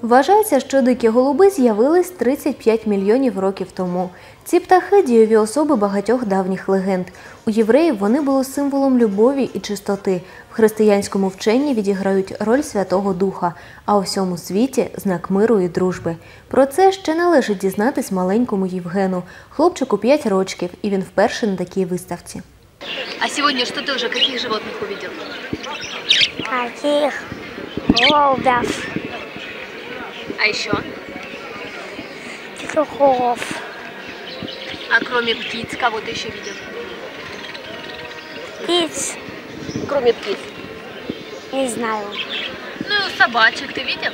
Вважається, що дикі голуби з'явились 35 мільйонів років тому. Ці птахи – дієві особи багатьох давніх легенд. У євреїв вони були символом любові і чистоти. В християнському вченні відіграють роль Святого Духа, а у всьому світі – знак миру і дружби. Про це ще належить дізнатись маленькому Євгену. Хлопчику 5 років, і він вперше на такій виставці. А сегодня что ты уже, каких животных увидел? Каких? Голубев. А еще? Петухов. А кроме птиц, кого ты еще видел? Птиц. Кроме птиц. Не знаю. Ну, собачек ты видел?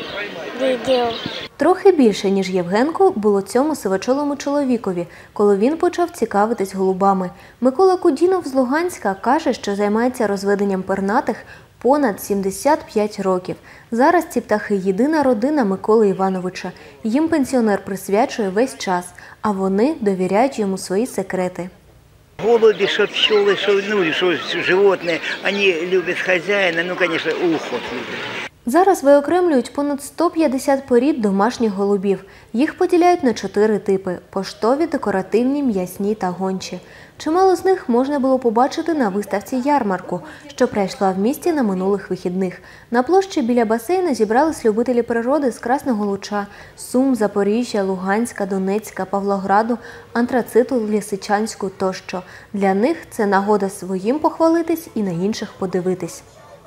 Видел. Трохи більше, ніж Євгенку, було цьому сивочолому чоловікові, коли він почав цікавитись голубами. Микола Кудінов з Луганська каже, що займається розведенням пернатих понад 75 років. Зараз ці птахи – єдина родина Миколи Івановича. Їм пенсіонер присвячує весь час, а вони довіряють йому свої секрети. Голуби, что пчелы, что животные, они любят хозяина, ну, конечно, уход любят. Зараз виокремлюють понад 150 порід домашніх голубів. Їх поділяють на 4 типи – поштові, декоративні, м'ясні та гончі. Чимало з них можна було побачити на виставці ярмарку, що пройшла в місті на минулих вихідних. На площі біля басейну зібрались любителі природи з Красного Луча, Сум, Запоріжжя, Луганська, Донецька, Павлограду, Антрациту, Лисичанську тощо. Для них це нагода своїм похвалитись і на інших подивитись.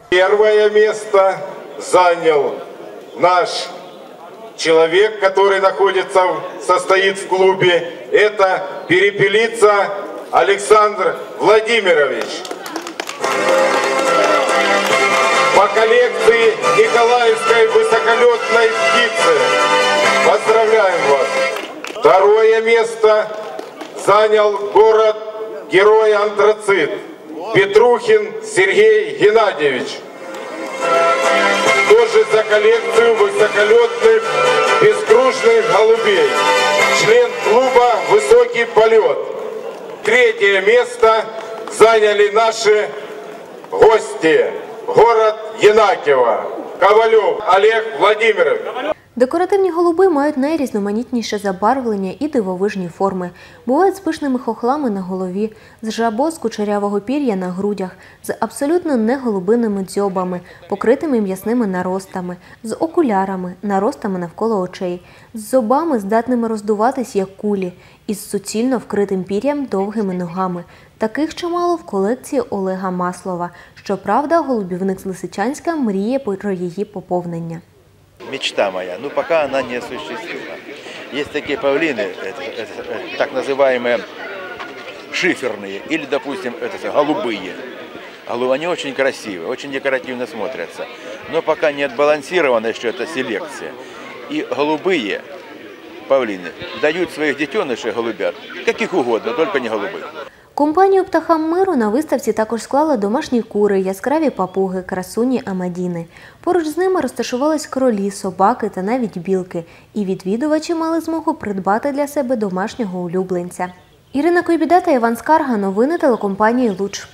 Первое место занял наш человек, который состоит в клубе. Это Перепелица Александр Владимирович. По коллекции Николаевской высоколетной птицы. Поздравляем вас. Второе место занял город-герой Антрацит. Петрухин Сергей Геннадьевич. Тоже за коллекцию высоколетных бескружных голубей. Член клуба «Высокий полет». Третье место заняли наши гости. Город Янакиево. Ковалев Олег Владимирович. Декоративні голуби мають найрізноманітніше забарвлення і дивовижні форми. Бувають з пишними хохлами на голові, з жабо з кучерявого пір'я на грудях, з абсолютно не голубиними дзьобами, покритими м'ясними наростами, з окулярами, наростами навколо очей, з зубами, здатними роздуватись як кулі, і з суцільно вкритим пір'ям довгими ногами. Таких чимало в колекції Олега Маслова. Щоправда, голубівник з Лисичанська мріє про її поповнення. Мечта моя, но пока она не осуществима. Есть такие павлины, так называемые шиферные, или, допустим, голубые. Голубые, они очень красивые, очень декоративно смотрятся. Но пока не отбалансирована еще эта селекция. И голубые павлины дают своих детенышей голубят, каких угодно, только не голубых. Компанію птахам миру на виставці також склали домашні кури, яскраві папуги, красуні амадіни. Поруч з ними розташувались кролі, собаки та навіть білки. І відвідувачі мали змогу придбати для себе домашнього улюбленця. Ірина Койбіда та Іван Скарга. Новини телекомпанії «Луч».